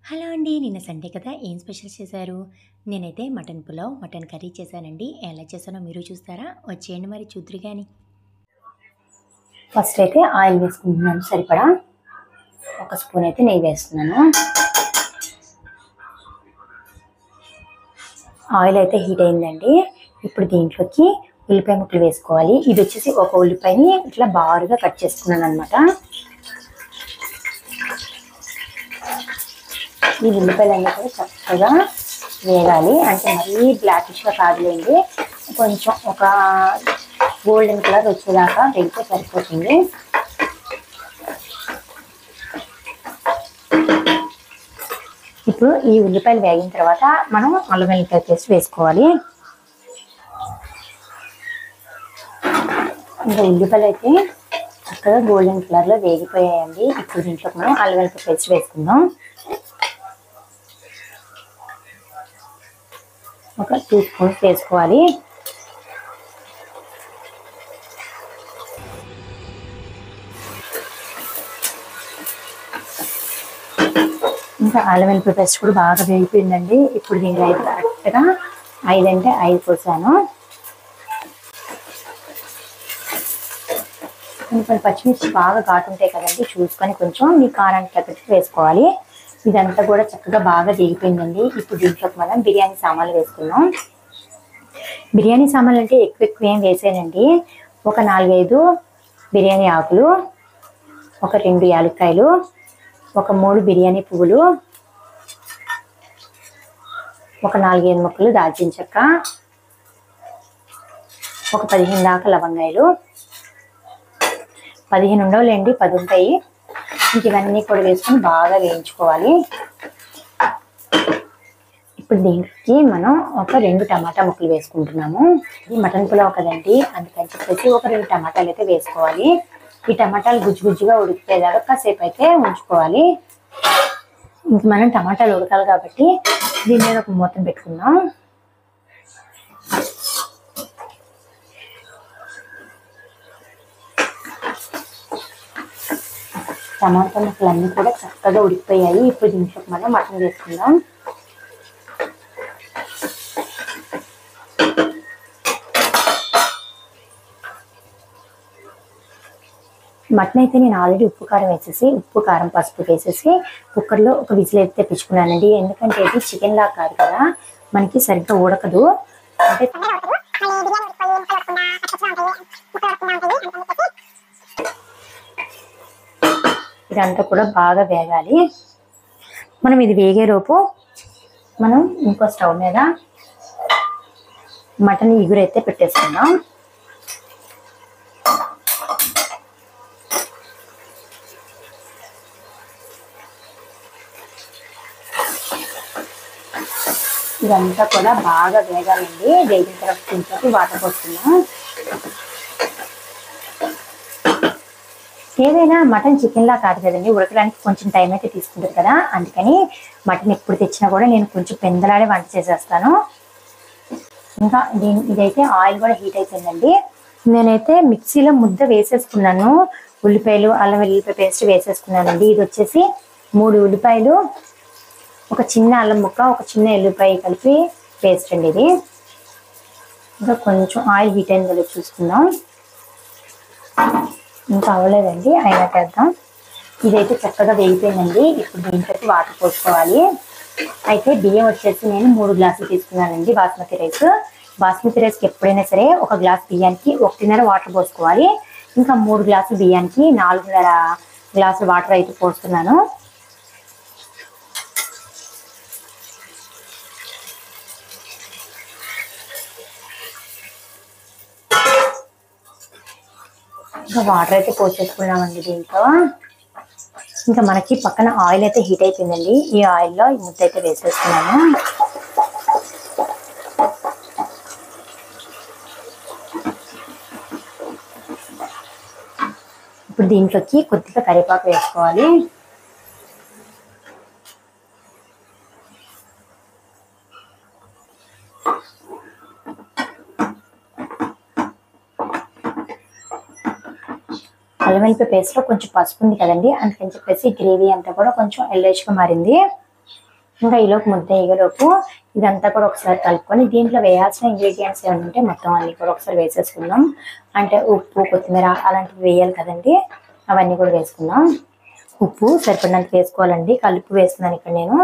Hello అండి. నిన్న Sunday కదా! ఏం స్పెషల్స్ చేశారు? నేనైతే మటన్ పులావ్, మటన్ కర్రీ చేశానండి. ఎలా చేశానో మీరు చూస్తారా? వచ్చేయండి మరి చూద్దురు గాని. ఫస్ట్ అయితే ఆయిల్ వేసుకుంటున్నాను సరిపడా. ఒక స్పూన్ అయితే నెయ్యి వేస్తున్నాను. ఆయిల్ అయితే హీట్ అయిందండి. ఇప్పుడు దీంట్లోకి ఉల్లిపాయ ముక్కలు వేసుకోవాలి. ఇది వచ్చేసి ఒక ఉల్లిపాయని ఇట్లా బారుగా కట్ చేసుకున్నాను అనమాట. ఈ ఉల్లిపాయలన్నీ కూడా చక్కగా వేగాలి. అంటే మరీ బ్లాకిష్గా కాదులేండి, కొంచెం ఒక గోల్డెన్ కలర్ వచ్చేదాకా వేగితే సరిపోతుంది. ఇప్పుడు ఈ ఉల్లిపాయలు వేగిన తర్వాత మనం అల్లం వెల్లుల్లి పేస్ట్ వేసుకోవాలి. ఇంకా ఉల్లిపాయలు అయితే చక్కగా గోల్డెన్ కలర్లో వేగిపోయాయండి. ఇప్పుడు దీంట్లో మనం అల్లం వెల్లుల్లి పేస్ట్ వేసుకుందాం. ఒక 2 స్పూన్స్ వేసుకోవాలి. ఇంకా అల్లం వెల్లుల్లి పేస్ట్ కూడా బాగా వేగిపోయిందండి. ఇప్పుడు దీంట్లో అయితే కరెక్ట్గా 5 అంటే 5 పోసాను. కొన్ని పచ్చిమిర్చి బాగా ఘాటు ఉంటాయి కదండి, చూసుకొని కొంచెం మీ కారానికి తగ్గట్టు వేసుకోవాలి. ఇదంతా కూడా చక్కగా బాగా వేగిపోయిందండి. ఇప్పుడు దీంట్లోకి మనం బిర్యానీ సామాన్లు వేసుకుందాం. బిర్యానీ సామాన్లు అంటే ఎక్కువ ఏం వేసానండి. ఒక 4-5 బిర్యానీ ఆకులు, ఒక 2 యాలక్కాయలు, ఒక 3 బిర్యానీ పువ్వులు, ఒక 4-5 ముక్కలు దాల్చిన చెక్క, ఒక 15 దాకా లవంగాయలు. 15 ఉండవులేండి, 10 ఉంటాయి. ఇంక ఇవన్నీ కూడా వేసుకొని బాగా వేయించుకోవాలి. ఇప్పుడు దీనికి మనం ఒక 2 టమాటా ముక్కలు వేసుకుంటున్నాము. ఇది మటన్ పులావ్ కదండి, అందుకని చెప్పేసి ఒక 2 టమాటాలు అయితే వేసుకోవాలి. ఈ టమాటాలు గుజ్జుగా ఉడికిపోయేదాకా కాసేపు అయితే ఉంచుకోవాలి. ఇంక మనం టమాటాలు ఉడకాలి కాబట్టి దీని మీద ఒక మూతను పెట్టుకుందాం. టమాటా ముక్కలు అన్నీ కూడా చక్కగా ఉడికిపోయాయి. ఇప్పుడు దీంట్లోకి మనం మటన్ వేసుకుందాం. మటన్ అయితే నేను ఆల్రెడీ ఉప్పు కారం పసుపు వేసేసి కుక్కర్లో ఒక విజిల్ అయితే తెప్పించుకున్నానండి. ఎందుకంటే ఇది చికెన్ లాగా కాదు కదా, మనకి సరిగ్గా ఉడకదు. అంటే ఇదంతా కూడా బాగా వేగాలి. మనం ఇది వేగేలోపు మనం ఇంకో స్టవ్ మీద మటన్ ఇగురైతే పెట్టేసుకుందాం. ఇదంతా కూడా బాగా వేగాలండి. వేగిన తర్వాత దీంట్లోకి వాటర్ పోసుకుందాం. ఏదైనా మటన్ చికెన్ లా కాదు కదండి, ఉడకడానికి కొంచెం టైం అయితే తీసుకుంటుంది కదా, అందుకని మటన్ ఎప్పుడు తెచ్చినా కూడా నేను కొంచెం పెందలాడే వంట చేసేస్తాను. ఇంకా ఇదైతే ఆయిల్ కూడా హీట్ అయిపోయిందండి. నేనైతే మిక్సీలో ముద్ద వేసేసుకున్నాను. ఉల్లిపాయలు, అల్లం వెల్లుల్లి పేస్ట్ వేసేసుకున్నానండి. ఇది వచ్చేసి 3 ఉల్లిపాయలు, ఒక చిన్న అల్లం ముక్క, ఒక చిన్న ఎల్లిపాయ కలిపి పేస్ట్ అండి ఇది. ఇంకా కొంచెం ఆయిల్ హీట్ అయిందో చూసుకుందాం. ఇంకా అవ్వలేదండి, అయినా చేద్దాం. ఇదైతే చక్కగా వేగిపోయిందండి. ఇప్పుడు దీంట్లోకి వాటర్ పోసుకోవాలి. అయితే బియ్యం వచ్చేసి నేను 3 గ్లాసులు తీసుకున్నానండి. బాస్మతి రైస్కి ఎప్పుడైనా సరే ఒక గ్లాస్ బియ్యానికి 1.5 వాటర్ పోసుకోవాలి. ఇంకా 3 గ్లాసుల బియ్యానికి 4.5 గ్లాసులు వాటర్ అయితే పోస్తున్నాను. ఇంకా వాటర్ అయితే పోసేసుకున్నామండి దీంట్లో. ఇంకా మనకి పక్కన ఆయిల్ అయితే హీట్ అయిపోయిందండి. ఈ ఆయిల్లో ఈ ముద్ద అయితే వేసేసుకున్నాను. ఇప్పుడు దీంట్లోకి కొద్దిగా కరివేపాకు వేసుకోవాలి. అల్లం వెల్లుల్లి పేస్ట్లో కొంచెం పసుపు ఉంది కదండి, అందుకని చెప్పేసి గ్రేవీ అంతా కూడా కొంచెం ఎల్లోయిష్గా మారింది. ఇంకా ఈలోపు ముద్ద వేయలోపు ఇదంతా కూడా ఒకసారి కలుపుకొని దీంట్లో వేయాల్సిన ఇంగ్రీడియంట్స్ ఏమైనా ఉంటే మొత్తం అన్ని కూడా ఒకసారి వేసేసుకుందాం. అంటే ఉప్పు, కొత్తిమీర అలాంటివి వేయాలి కదండి, అవన్నీ కూడా వేసుకుందాం. ఉప్పు సరిపడినంత వేసుకోవాలండి. కలుపు వేస్తున్నాను ఇక్కడ నేను.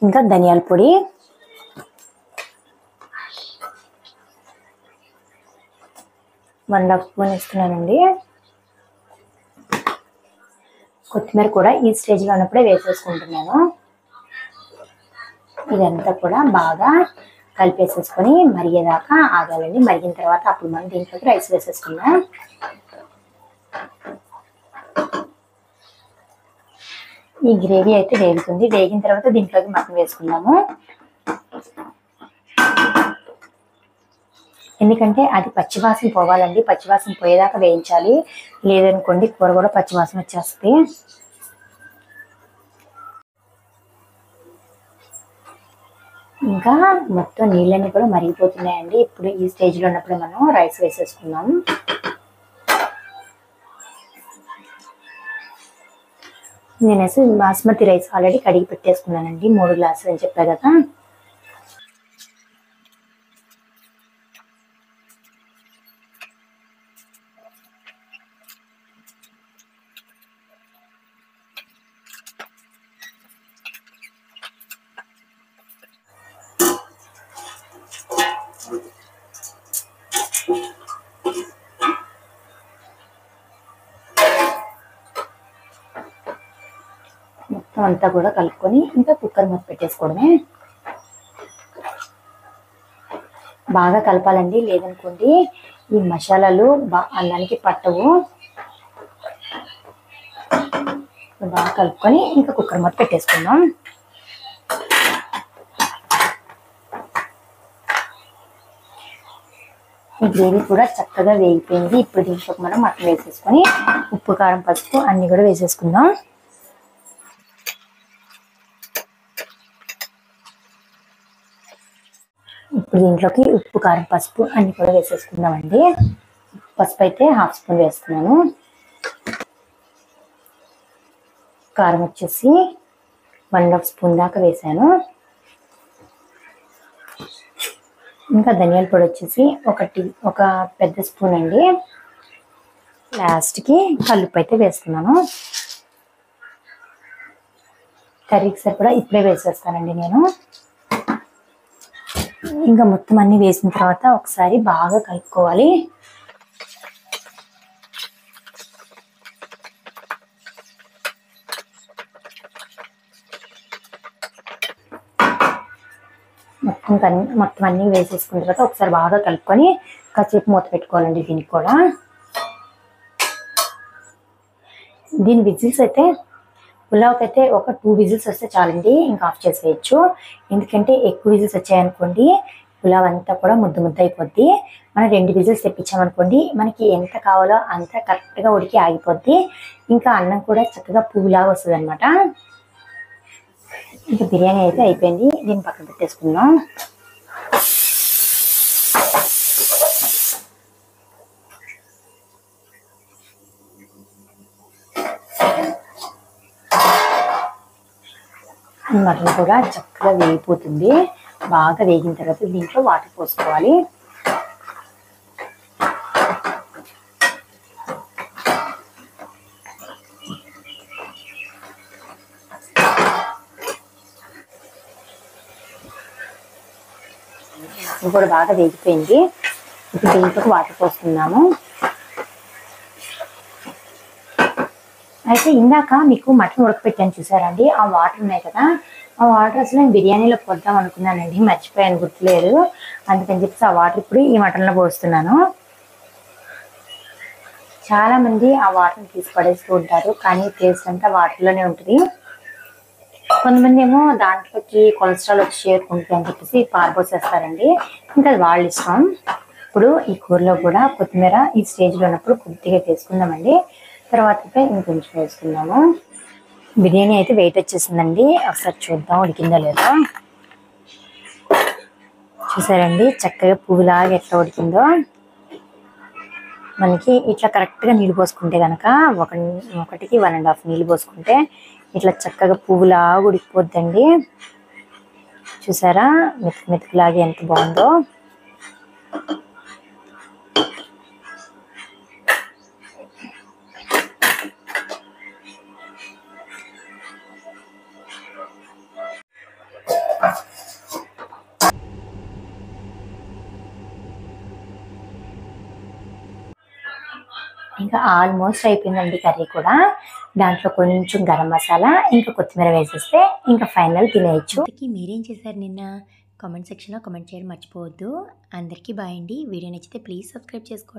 ఇంకా ధనియాల పొడి, వన్ హాఫ్ స్పూన్ ఇస్తున్నానండి. కొత్తిమీర కూడా ఈ స్టేజ్లో ఉన్నప్పుడే వేసేసుకుంటున్నాను. ఇదంతా కూడా బాగా కలిపేసేసుకొని మరిగేదాకా ఆగాలండి. మరిగిన తర్వాత అప్పుడు మనం దీంట్లోకి రైస్ వేసేసుకుందాం. ఈ గ్రేవీ అయితే వేగుతుంది. వేగిన తర్వాత దీంట్లోకి మటన్ వేసుకుందాము. ఎందుకంటే అది పచ్చివాసన పోవాలండి. పచ్చివాసన పోయేదాకా వేయించాలి, లేదనుకోండి కూర కూడా పచ్చివాసన వచ్చేస్తుంది. ఇంకా మొత్తం నీళ్ళన్నీ కూడా మరిగిపోతున్నాయండి. ఇప్పుడు ఈ స్టేజ్లో ఉన్నప్పుడు మనం రైస్ వేసేసుకుందాం. నేనేసి బాస్మతి రైస్ ఆల్రెడీ కడిగి పెట్టేసుకున్నానండి, 3 గ్లాసులు అని చెప్పా కదా. మొత్తం అంతా కూడా కలుపుకొని ఇంకా కుక్కర్ మూత పెట్టేసుకోవడమే. బాగా కలపాలండి, లేదనుకోండి ఈ మసాలాలు అన్నానికి పట్టవు. బాగా కలుపుకొని ఇంకా కుక్కర్ మూత పెట్టేసుకుందాం. ఈ గ్రేవీ కూడా చక్కగా వేగిపోయింది. ఇప్పుడు దీంట్లోకి మనం మటన్ వేసేసుకొని ఉప్పు, కారం, పసుపు అన్ని కూడా వేసేసుకుందాం. ఇప్పుడు దీంట్లోకి ఉప్పు, కారం, పసుపు అన్ని కూడా వేసేసుకుందామండి. పసుపు అయితే 1/2 స్పూన్ వేస్తున్నాను. కారం వచ్చేసి 1/2 స్పూన్ దాకా వేసాను. ఇంకా ధనియాల పొడి వచ్చేసి ఒక పెద్ద స్పూన్ అండి. లాస్ట్కి కల్లుప్పు అయితే వేస్తున్నాను. కర్రీకి సరిపడా ఇప్పుడే వేసేస్తానండి నేను. ఇంకా మొత్తం అన్ని వేసిన తర్వాత ఒకసారి బాగా కలుపుకోవాలి. మొత్తం అన్ని వేసేసుకున్న తర్వాత ఒకసారి బాగా కలుపుకొని కాసేపు మూత పెట్టుకోవాలండి. దీనికి కూడా దీని విజిల్స్ అయితే పులావ్కి అయితే ఒక 2 విజిల్స్ వస్తే చాలండి, ఇంకా ఆఫ్ చేసేయచ్చు. ఎందుకంటే ఎక్కువ విజిల్స్ వచ్చాయనుకోండి పులావ్ అంతా కూడా ముద్ద ముద్ద అయిపోద్ది. మనం 2 విజిల్స్ తెప్పించామనుకోండి మనకి ఎంత కావాలో అంత కరెక్ట్గా ఉడికి ఆగిపోద్ది. ఇంకా అన్నం కూడా చక్కగా పువ్వులాగా వస్తుంది అనమాట. ఇంకా బిర్యానీ అయితే అయిపోయింది. దీన్ని పక్కన పెట్టేసుకుందాం. మటన్ కూడా చక్కగా వేగిపోతుంది. బాగా వేగిన తర్వాత దీంట్లో వాటర్ పోసుకోవాలి. ఇది కూడా బాగా వేగిపోయింది. ఇప్పుడు దీంట్లోకి వాటర్ పోసుకుందాము. అయితే ఇందాక మీకు మటన్ ఉడకపెట్టాను చూసారండి, ఆ వాటర్ ఉన్నాయి కదా, ఆ వాటర్ అసలు నేను బిర్యానీలో పోద్దాం అనుకున్నానండి, మర్చిపోయాను, గుర్తులేదు. అందుకని చెప్పి ఆ వాటర్ ఇప్పుడు ఈ మటన్లో పోస్తున్నాను. చాలా మంది ఆ వాటర్ని తీసి పడేస్తూ ఉంటారు, కానీ టేస్ట్ అంతా వాటర్లోనే ఉంటుంది. కొంతమంది ఏమో దాంట్లోకి కొలెస్ట్రాల్ వచ్చి చేరుకుంటుంది అని చెప్పేసి పారబోసేస్తారండి. ఇంకా అది వాళ్ళ ఇష్టం. ఇప్పుడు ఈ కూరలో కూడా కొత్తిమీర ఈ స్టేజ్లో ఉన్నప్పుడు కొద్దిగా వేసుకుందామండి. తర్వాత ఇంకొంచెం వేసుకుందాము. బిర్యానీ అయితే వెయిట్ వచ్చేసిందండి. ఒకసారి చూద్దాం ఉడికిందో లేదో. చూసారండి చక్కగా పువ్వులాగా ఎట్లా ఉడికిందో. మనకి ఇట్లా కరెక్ట్గా నీళ్ళు పోసుకుంటే కనుక ఒకటికి 1.5 నీళ్ళు పోసుకుంటే ఇట్లా చక్కగా పువ్వులా ఉడికిపోద్దండి. చూసారా మెతుకు మెతుకులాగే ఎంత బాగుందో. ఇంకా ఆల్మోస్ట్ అయిపోయిందండి కర్రీ కూడా. దాంట్లో కొంచెం గరం మసాలా ఇంకా కొత్తిమీర వేసేస్తే ఇంకా ఫైనల్ తినేయచ్చు. మీరేం చేశారు నిన్న? కామెంట్ సెక్షన్లో కామెంట్ చేయడం మర్చిపోవద్దు. అందరికీ బాయ్ అండి. వీడియో నచ్చితే ప్లీజ్ సబ్స్క్రైబ్ చేసుకోండి.